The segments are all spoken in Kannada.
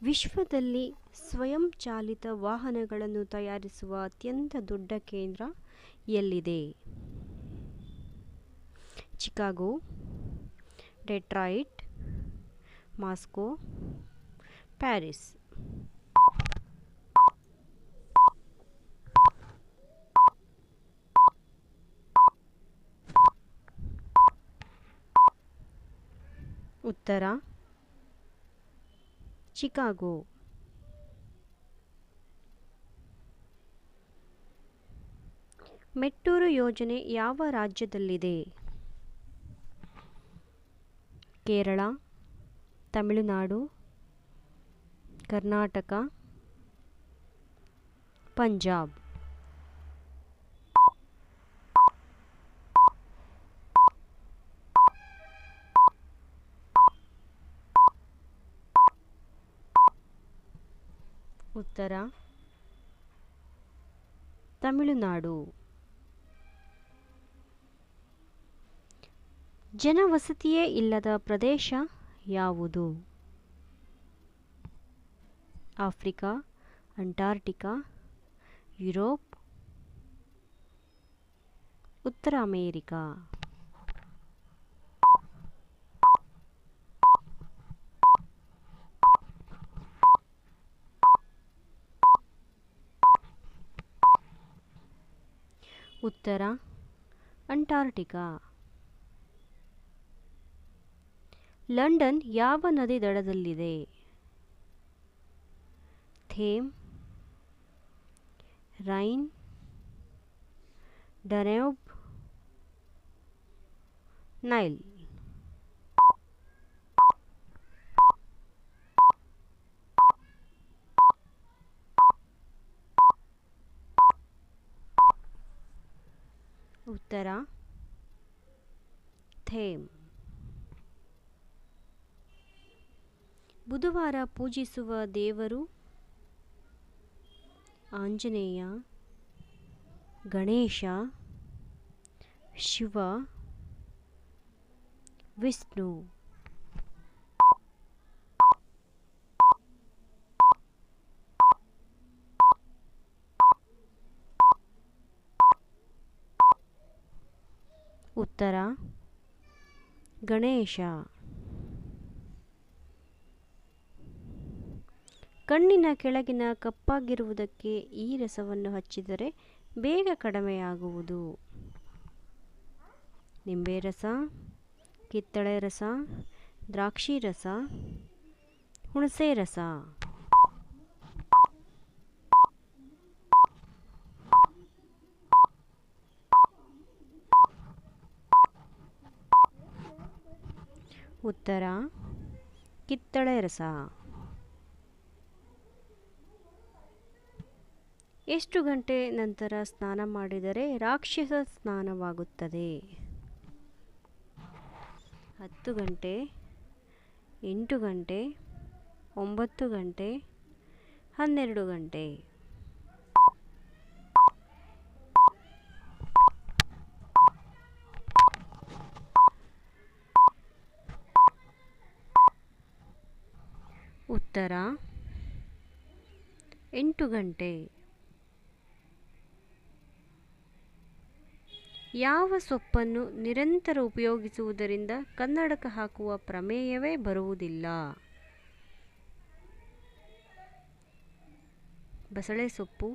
ವಿಶ್ವದಲ್ಲಿ ಸ್ವಯಂಚಾಲಿತ ವಾಹನಗಳನ್ನು ತಯಾರಿಸುವ ಅತ್ಯಂತ ದೊಡ್ಡ ಕೇಂದ್ರ ಎಲ್ಲಿದೆ? Chicago, Detroit, Moscow, Paris. ಉತ್ತರ ಚಿಕಾಗೋ. ಮೆಟ್ಟೂರು ಯೋಜನೆ ಯಾವ ರಾಜ್ಯದಲ್ಲಿದೆ? ಕೇರಳ, ತಮಿಳುನಾಡು, ಕರ್ನಾಟಕ, ಪಂಜಾಬ್. ಉತ್ತರ ತಮಿಳುನಾಡು. ಜನವಸತಿಯೇ ಇಲ್ಲದ ಪ್ರದೇಶ ಯಾವುದು? ಆಫ್ರಿಕಾ, ಅಂಟಾರ್ಟಿಕಾ, ಯುರೋಪ್, ಉತ್ತರ ಅಮೇರಿಕಾ. ಉತ್ತರ ಅಂಟಾರ್ಟಿಕಾ. ಲಂಡನ್ ಯಾವ ನದಿ ದಡದಲ್ಲಿದೆ? Thames, rain, ಡನ್ಯೂಬ್, Nile. ಉತ್ತರ ಥೇಮ್. ಬುಧವಾರ ಪೂಜಿಸುವ ದೇವರು? ಆಂಜನೇಯ, ಗಣೇಶ, ಶಿವ, ವಿಷ್ಣು. ಉತ್ತರ ಗಣೇಶ. ಕಣ್ಣಿನ ಕೆಳಗಿನ ಕಪ್ಪಾಗಿರುವುದಕ್ಕೆ ಈ ರಸವನ್ನು ಹಚ್ಚಿದರೆ ಬೇಗ ಕಡಿಮೆಯಾಗುವುದು? ನಿಂಬೆ ರಸ, ಕಿತ್ತಳೆ ರಸ, ದ್ರಾಕ್ಷಿ ರಸ, ಹುಣಸೆ ರಸ. ಉತ್ತರ ಕಿತ್ತಳೆ ರಸ. ಎಷ್ಟು ಗಂಟೆ ನಂತರ ಸ್ನಾನ ಮಾಡಿದರೆ ರಾಕ್ಷಸ ಸ್ನಾನವಾಗುತ್ತದೆ? 10 ಗಂಟೆ, 8 ಗಂಟೆ, 9 ಗಂಟೆ, 12 ಗಂಟೆ. ಉತ್ತರ 8 ಗಂಟೆ. ಯಾವ ಸೊಪ್ಪನ್ನು ನಿರಂತರ ಉಪಯೋಗಿಸುವುದರಿಂದ ಕನ್ನಡಕ ಹಾಕುವ ಪ್ರಮೇಯವೇ ಬರುವುದಿಲ್ಲ? ಬಸಳೆ ಸೊಪ್ಪು,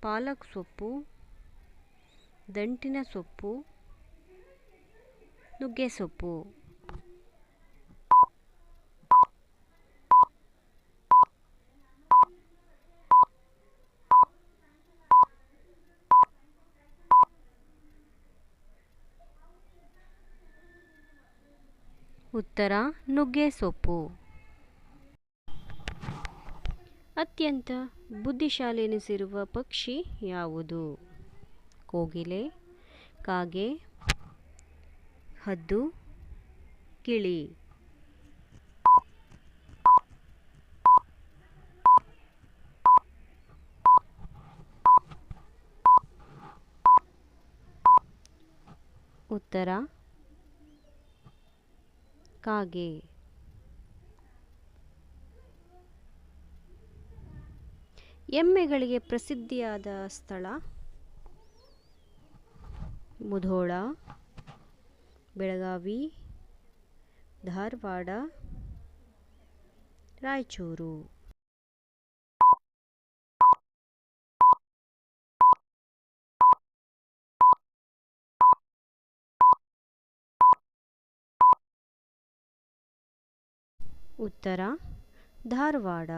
ಪಾಲಕ್ ಸೊಪ್ಪು, ದಂಟಿನ ಸೊಪ್ಪು, ನುಗ್ಗೆ ಸೊಪ್ಪು. ಉತ್ತರ ನುಗ್ಗೆ ಸೊಪ್ಪು. ಅತ್ಯಂತ ಬುದ್ಧಿಶಾಲಿ ಎನಿಸಿರುವ ಪಕ್ಷಿ ಯಾವುದು? ಕೋಗಿಲೆ, ಕಾಗೆ, ಹದ್ದು, ಗಿಳಿ. ಉತ್ತರ ಕಾಗೆ. ಎಮ್ಮೆಗಳಿಗೆ ಪ್ರಸಿದ್ಧಿಯಾದ ಸ್ಥಳ ಮುಧೋಳ, ಬೆಳಗಾವಿ, ಧಾರವಾಡ, ರಾಯಚೂರು. ಉತ್ತರ ಧಾರವಾಡ.